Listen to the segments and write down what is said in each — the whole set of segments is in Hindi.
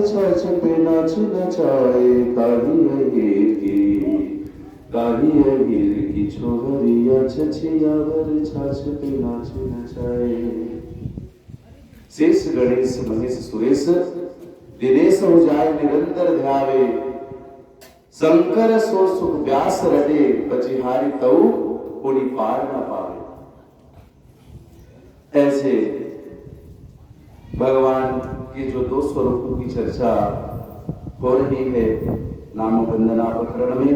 छाछ पे नाच नचाए, काही हीर की छोहरिया छछियावर छाछ पे नाच नचाए। शेष गणेश महेश सुरेश दिनेश हो जाए निरंतर ध्यावे, शंकर सो सुख व्यास रटे पचिहारी तऊ कोई पार ना पावे। ऐसे भगवान के जो दो स्वरूपों की चर्चा हो रही है नाम वंदना प्रकरण में,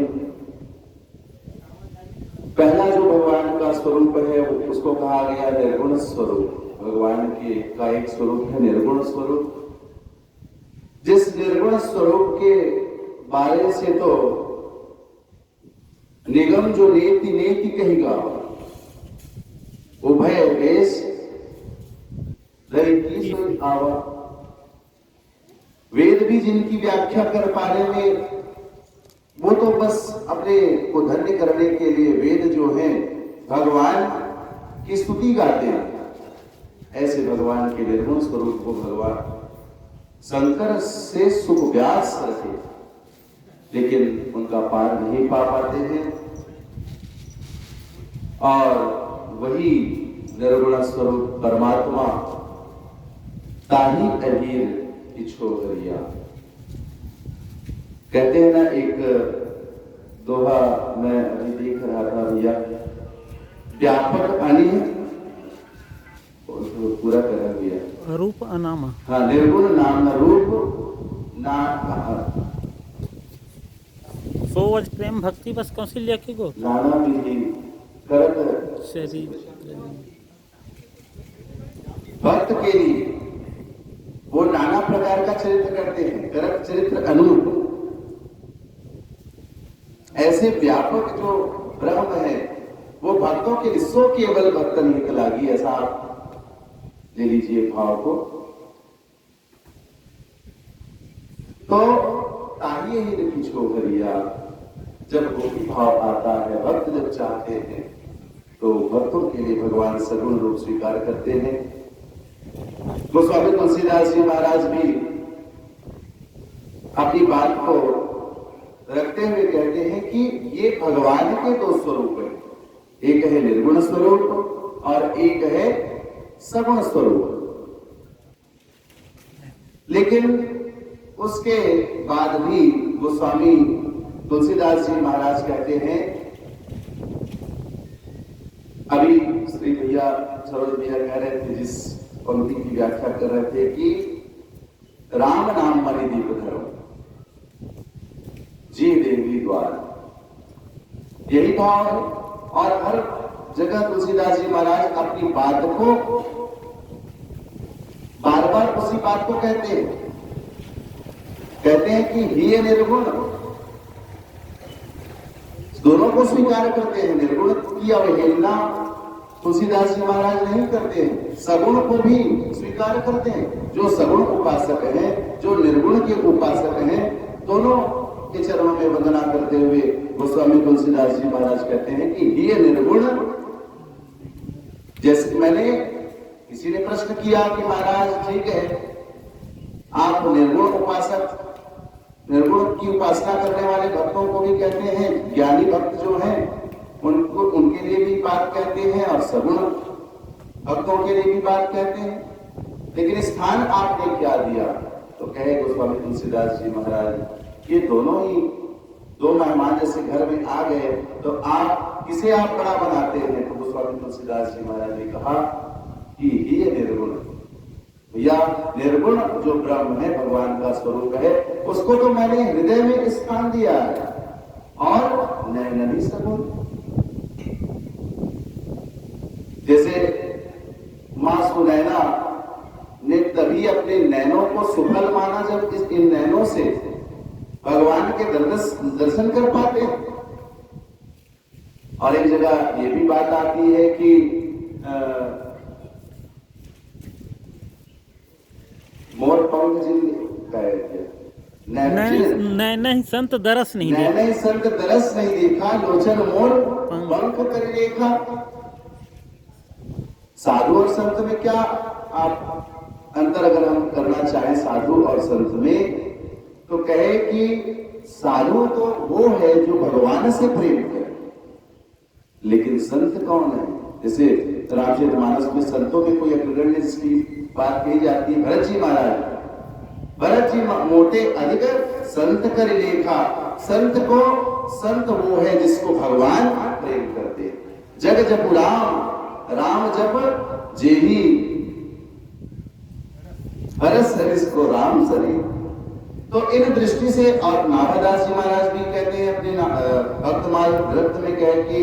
पहला जो भगवान का स्वरूप है उसको कहा गया निर्गुण स्वरूप। भगवान के का एक स्वरूप है निर्गुण स्वरूप। जिस निर्गुण स्वरूप के बारे से तो निगम जो नेति नेति कहेगा, उभय वेश आवा, वेद भी जिनकी व्याख्या कर पाने में वो तो बस अपने को धन्य करने के लिए वेद जो है भगवान की स्तुति गाते हैं। ऐसे भगवान के निर्गुण स्वरूप को भगवान शंकर से सुख व्यास रखे, लेकिन उनका पार नहीं पा पाते हैं। और वही निर्गुण स्वरूप परमात्मा ताही अहीर की छोहरिया, कहते हैं ना, एक दोहा मैं अभी देख रहा था भैया, व्यापक अनि पूरा करा भैया, रूप अनामा, हाँ, निर्गुण नाम रूप नाम सोवज प्रेम भक्ति बस कौशल्या की गो नाना विधि करत शरीर भक्त के लिए वो नाना प्रकार का चरित्र करते हैं, करत चरित्र अनुरूप। ऐसे व्यापक जो ब्रह्म है वो भक्तों के लिए सो केवल भक्त निहित लागी, ऐसा आप ले लीजिए भाव को। तो ताहिए ही लिखी छोहरिया, जब गोपी भाव आता है, भक्त जब चाहते हैं तो भक्तों के लिए भगवान सगुण रूप स्वीकार करते हैं। गोस्वामी तुलसीदास जी महाराज भी अपनी बात को रखते हुए कहते हैं कि ये भगवान के दो स्वरूप है, एक है निर्गुण स्वरूप और एक है सगुण स्वरूप। लेकिन उसके बाद भी गोस्वामी तुलसीदास जी महाराज कहते हैं, अभी श्री भैया सरोज भैया कह रहे थे, जिस पंक्ति की व्याख्या कर रहे थे कि राम नाम मणि दीप धरो जी देवी द्वार, यही भाव है। और हर जगह तुलसीदास जी महाराज अपनी बात को बार बार उसी बात को कहते हैं कि ही निर्गुण, दोनों को स्वीकार करते हैं। निर्गुण की अवहेलना तुलसीदास जी महाराज नहीं करते हैं, सगुण को भी स्वीकार करते हैं। जो सगुण उपासक हैं, जो निर्गुण के उपासक हैं, दोनों के चरणों में वंदना करते हुए गोस्वामी तुलसीदास जी महाराज कहते हैं कि ये निर्गुण, जैसे मैंने किसी ने प्रश्न किया कि महाराज ठीक है, आप निर्गुण उपासक, निर्गुण की उपासना करने वाले भक्तों को भी कहते हैं, ज्ञानी भक्त जो हैं उनको, उनके लिए भी बात कहते हैं और सगुण भक्तों के लिए भी बात कहते हैं, लेकिन स्थान आपने क्या दिया? तो कहे गोस्वामी तुलसीदास जी महाराज, ये दोनों ही दो मेहमान जैसे घर में आ गए तो आप किसे आप बड़ा बनाते हैं? तो गोस्वामी तुलसीदास जी महाराज ने कहा कि ये निर्गुण, या निर्गुण जो ब्रह्म है, भगवान का स्वरूप है, उसको तो मैंने हृदय में स्थान दिया है, और नैननी सगुण, जैसे मां सुनैना ने तभी अपने नैनों को सुफल माना जब इन नैनों से भगवान के दर्शन कर पाते हैं। और एक जगह ये भी बात आती है कि मोर पंख नहीं संत दरस नहीं देखा, नहीं संत दरस नहीं देखा, लोचन मोर पंख कर देखा। साधु और संत में क्या आप अंतर अगर हम करना चाहें साधु और संत में, तो कहे कि साधु तो वो है जो भगवान से प्रेम करे, लेकिन संत कौन है? जैसे रामचरितमानस में संतों में कोई अग्रगण्य जिसकी बात कही जाती है, भरत जी महाराज। भरत जी मोटे अधिक संत कर लेखा। संत वो है जिसको भगवान प्रेम करते। जग जपु राम, राम जप जेही, हरस हरिस को राम सरी। तो इन दृष्टि से, और नाभादास जी महाराज भी कहते हैं अपने भक्तमाल ग्रंथ में कहे कि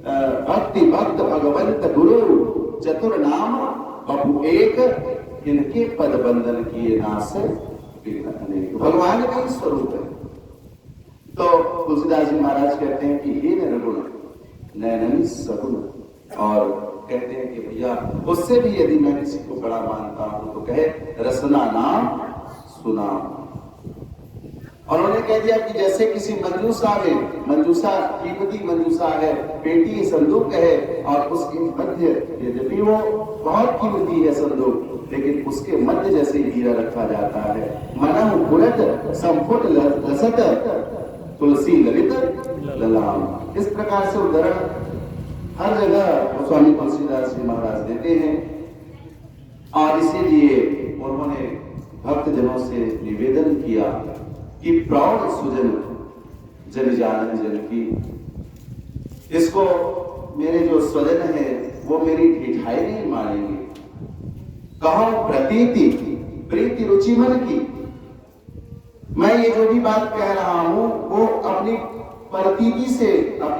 भक्ति भक्त भगवंत गुरु चतुर नाम बपु एक, इनके पद बंधन किए नाश अनेक। भगवान का ही स्वरूप है। तो तुलसीदास जी महाराज कहते हैं कि हे निर्गुण नैननी सगुण, और कहते हैं कि भैया उससे भी यदि मैं किसी को बड़ा मानता हूं तो कहे रसना नाम सुना। और उन्होंने कह दिया कि जैसे किसी मंजूसा में, मंजूसा कीमती मंजूसा है, पेटी संदूक है, और उसके मध्य, यद्यपि वो बहुत कीमती है संदूक, लेकिन उसके मध्य जैसे हीरा रखा जाता है। मनः पुरत संपुट लसत तुलसी ललित ललाम। इस प्रकार से उदाहरण हर जगह स्वामी तुलसीदास जी महाराज देते हैं। और इसीलिए उन्होंने भक्तजनों से निवेदन किया कि प्रौढ़ सुजन जन जानन जन की। इसको मेरे जो स्वजन है वो मेरी ढिठाई नहीं मानेंगे। कहो प्रतीति प्रीति रुचि मन की। मैं ये जो भी बात कह रहा हूं वो अपनी प्रतीति से, अपनी